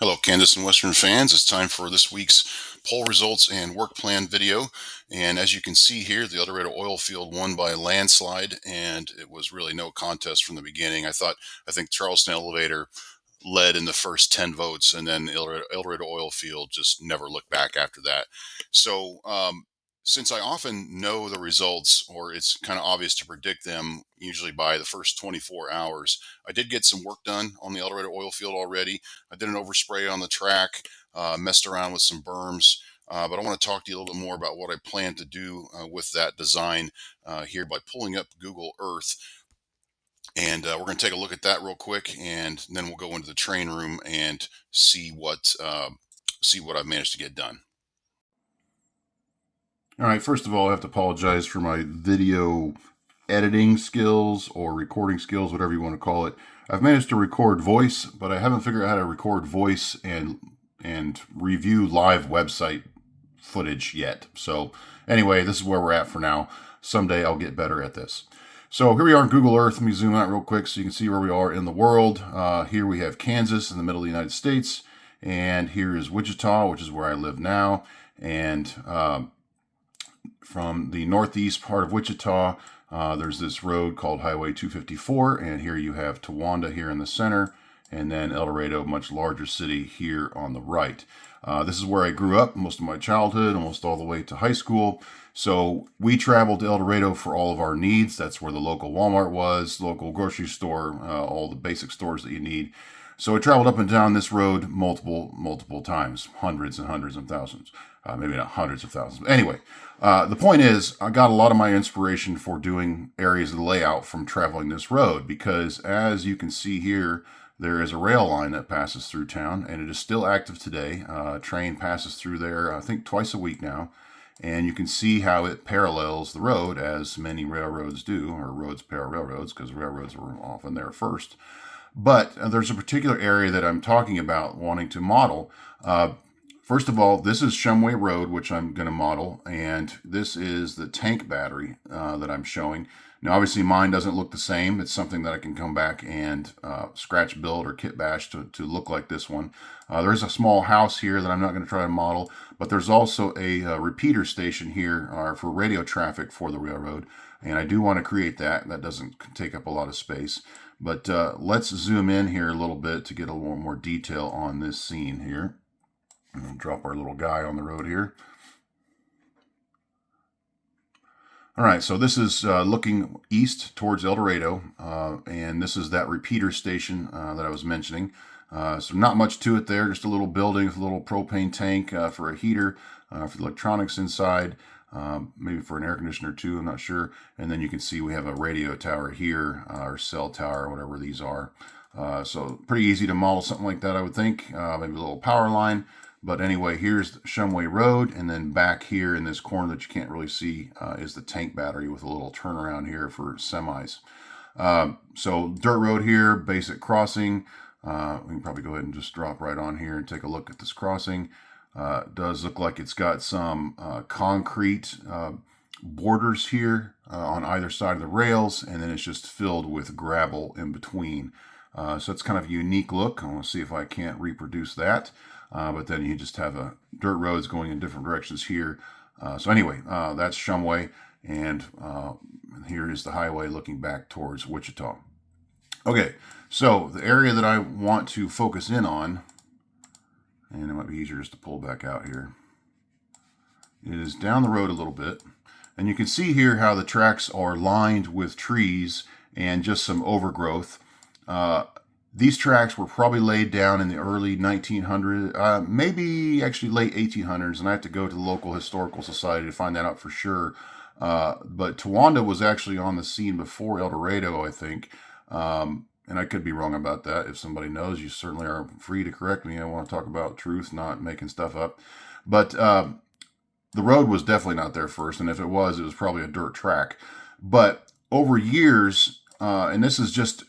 Hello, Kansas and Western fans. It's time for this week's poll results and work plan video. And as you can see here, the El Dorado oil field won by a landslide, and it was really no contest from the beginning. I think Charleston Elevator led in the first 10 votes, and then El Dorado Oil Field just never looked back after that. So, since I often know the results, or it's kind of obvious to predict them, usually by the first 24 hours, I did get some work done on the El Dorado Oil Field already. I did an overspray on the track, messed around with some berms. But I want to talk to you a little bit more about what I plan to do with that design here by pulling up Google Earth. And we're going to take a look at that real quick, and then we'll go into the train room and see what I've managed to get done. All right, first of all, I have to apologize for my video editing skills or recording skills, whatever you want to call it. I've managed to record voice, but I haven't figured out how to record voice and review live website footage yet. So anyway, this is where we're at for now. Someday I'll get better at this. So here we are in Google Earth. Let me zoom out real quick so you can see where we are in the world. Here we have Kansas in the middle of the United States, and here is Wichita, which is where I live now. And from the northeast part of Wichita, there's this road called Highway 254, and here you have Towanda here in the center, and then El Dorado, much larger city, here on the right. This is where I grew up most of my childhood, almost all the way to high school. So we traveled to El Dorado for all of our needs. That's where the local Walmart was, local grocery store, all the basic stores that you need. So I traveled up and down this road multiple times, hundreds and hundreds of thousands. Maybe not hundreds of thousands. But anyway, the point is, I got a lot of my inspiration for doing areas of the layout from traveling this road because, as you can see here, there is a rail line that passes through town, and it is still active today. A train passes through there, I think, twice a week now. And you can see how it parallels the road, as many railroads do, or roads parallel railroads, because railroads were often there first. But there's a particular area that I'm talking about wanting to model. First of all, this is Shumway Road, which I'm going to model, and this is the tank battery that I'm showing. Now, obviously, mine doesn't look the same. It's something that I can come back and scratch build or kit bash to look like this one. There is a small house here that I'm not going to try to model, but there's also a repeater station here for radio traffic for the railroad, and I do want to create that. That doesn't take up a lot of space. But let's zoom in here a little bit to get a little more detail on this scene here. I'm going to drop our little guy on the road here. All right, so this is looking east towards El Dorado, and this is that repeater station that I was mentioning. So not much to it there, just a little building with a little propane tank for a heater, for the electronics inside, maybe for an air conditioner too, I'm not sure. And then you can see we have a radio tower here, or cell tower, whatever these are. So pretty easy to model something like that, I would think. Maybe a little power line. But anyway, here's Shumway Road, and then back here in this corner that you can't really see is the tank battery with a little turnaround here for semis. So dirt road here, basic crossing. We can probably go ahead and just drop right on here and take a look at this crossing. It does look like it's got some concrete borders here on either side of the rails, and then it's just filled with gravel in between. So it's kind of a unique look. I want to see if I can't reproduce that. But then you just have dirt roads going in different directions here. So anyway, that's Shumway, and here is the highway looking back towards Wichita. Okay, so the area that I want to focus in on, and it might be easier just to pull back out here, is down the road a little bit. And you can see here how the tracks are lined with trees and just some overgrowth. These tracks were probably laid down in the early 1900s, maybe actually late 1800s, and I have to go to the local historical society to find that out for sure. But Towanda was actually on the scene before El Dorado, I think. And I could be wrong about that. If somebody knows, you certainly are free to correct me. I want to talk about truth, not making stuff up. But the road was definitely not there first, and if it was probably a dirt track. But over years, and this is just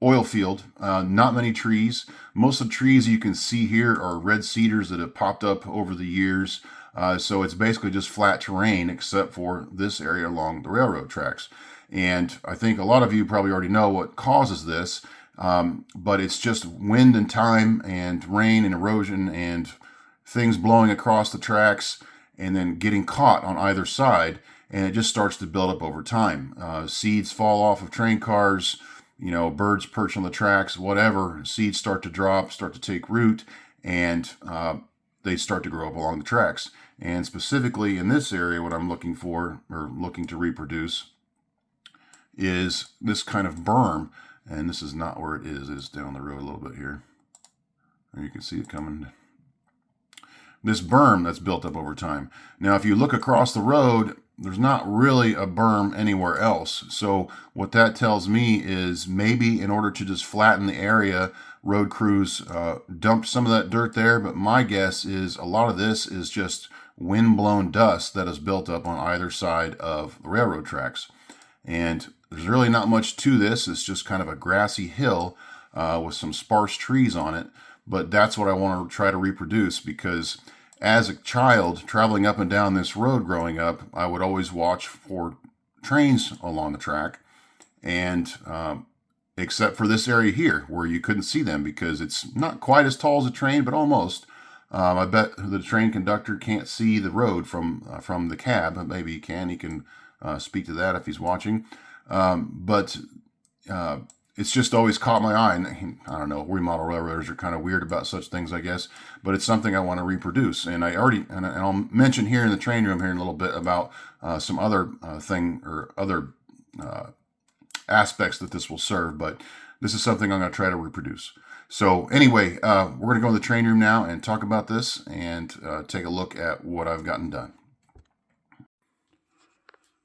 oil field, not many trees. Most of the trees you can see here are red cedars that have popped up over the years. So it's basically just flat terrain except for this area along the railroad tracks. And I think a lot of you probably already know what causes this. But it's just wind and time and rain and erosion and things blowing across the tracks and then getting caught on either side, and it just starts to build up over time. Seeds fall off of train cars, birds perch on the tracks, whatever. Seeds start to drop, start to take root, and they start to grow up along the tracks. And specifically in this area, what I'm looking for or looking to reproduce is this kind of berm. And this is not where it is. It's down the road a little bit here. You can see it coming. This berm that's built up over time. Now, if you look across the road, there's not really a berm anywhere else. So what that tells me is maybe in order to just flatten the area, road crews dumped some of that dirt there. But my guess is a lot of this is just wind-blown dust that is built up on either side of the railroad tracks. And there's really not much to this. It's just kind of a grassy hill with some sparse trees on it. But that's what I want to try to reproduce, because as a child traveling up and down this road growing up, I would always watch for trains along the track. And except for this area here where you couldn't see them because it's not quite as tall as a train, but almost. I bet the train conductor can't see the road from the cab. Maybe he can. He can speak to that if he's watching. But it's just always caught my eye. And I don't know, remodel railroaders are kind of weird about such things, I guess. But it's something I want to reproduce. And and I'll mention here in the train room here in a little bit about some other other aspects that this will serve. But this is something I'm going to try to reproduce. So anyway, we're going to go in the train room now and talk about this and take a look at what I've gotten done.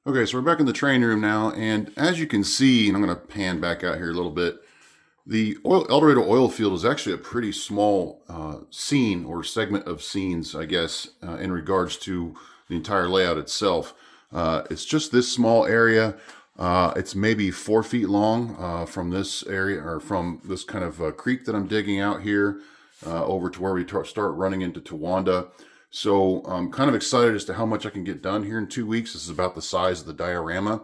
Okay, so we're back in the train room now, and as you can see, and I'm going to pan back out here a little bit, the El Dorado oil field is actually a pretty small scene or segment of scenes, I guess, in regards to the entire layout itself. It's just this small area. It's maybe 4 feet long from this area, or from this kind of creek that I'm digging out here over to where we start running into Towanda. So I'm kind of excited as to how much I can get done here in 2 weeks. This is about the size of the diorama,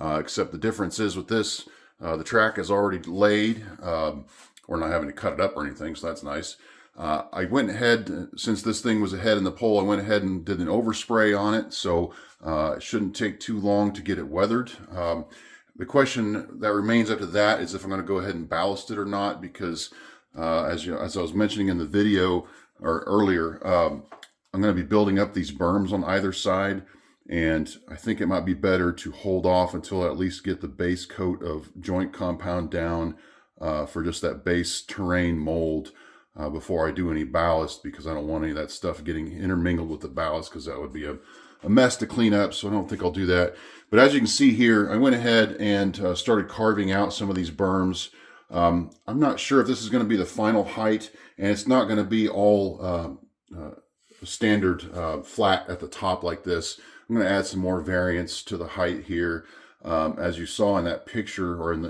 except the difference is with this, the track is already laid. We're not having to cut it up or anything, so that's nice. I went ahead, since this thing was ahead in the pole, I went ahead and did an overspray on it, so it shouldn't take too long to get it weathered. The question that remains after that is if I'm going to go ahead and ballast it or not, because as I was mentioning in the video or earlier, I'm going to be building up these berms on either side, and I think it might be better to hold off until I at least get the base coat of joint compound down for just that base terrain mold before I do any ballast, because I don't want any of that stuff getting intermingled with the ballast, because that would be a mess to clean up, so I don't think I'll do that. But as you can see here, I went ahead and started carving out some of these berms. I'm not sure if this is going to be the final height, and it's not going to be all standard flat at the top like this. I'm going to add some more variance to the height here. As you saw in that picture, or in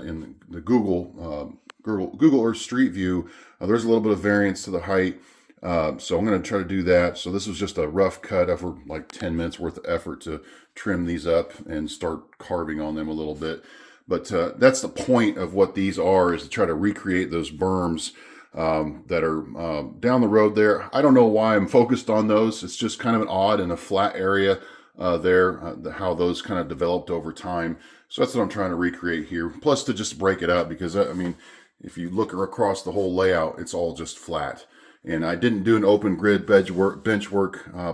the Google Earth Street View, there's a little bit of variance to the height. So I'm going to try to do that. So this was just a rough cut over like 10 minutes worth of effort to trim these up and start carving on them a little bit. But that's the point of what these are, is to try to recreate those berms that are down the road there. I don't know why I'm focused on those. It's just kind of an odd and a flat area there, how those kind of developed over time. So that's what I'm trying to recreate here. Plus to just break it up, because I mean, if you look across the whole layout, it's all just flat. And I didn't do an open grid bench work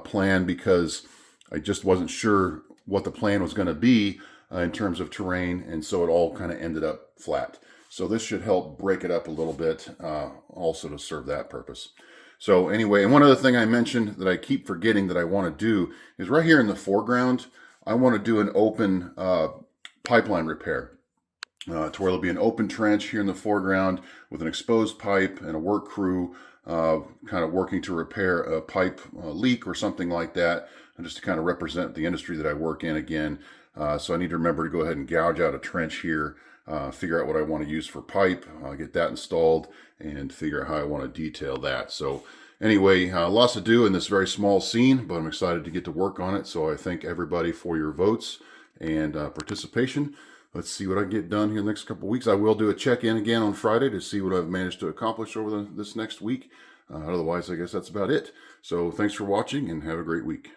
plan because I just wasn't sure what the plan was going to be in terms of terrain. And so it all kind of ended up flat. So this should help break it up a little bit, also to serve that purpose. So anyway, and one other thing I mentioned that I keep forgetting that I want to do is right here in the foreground, I want to do an open pipeline repair. To where there'll be an open trench here in the foreground with an exposed pipe and a work crew kind of working to repair a pipe leak or something like that, and just to kind of represent the industry that I work in again. So I need to remember to go ahead and gouge out a trench here, figure out what I want to use for pipe, get that installed, and figure out how I want to detail that. So anyway, lots to do in this very small scene, but I'm excited to get to work on it. So I thank everybody for your votes and participation. let's see what I get done here the next couple of weeks. I will do a check-in again on Friday to see what I've managed to accomplish over this next week. Otherwise, I guess that's about it. So thanks for watching and have a great week.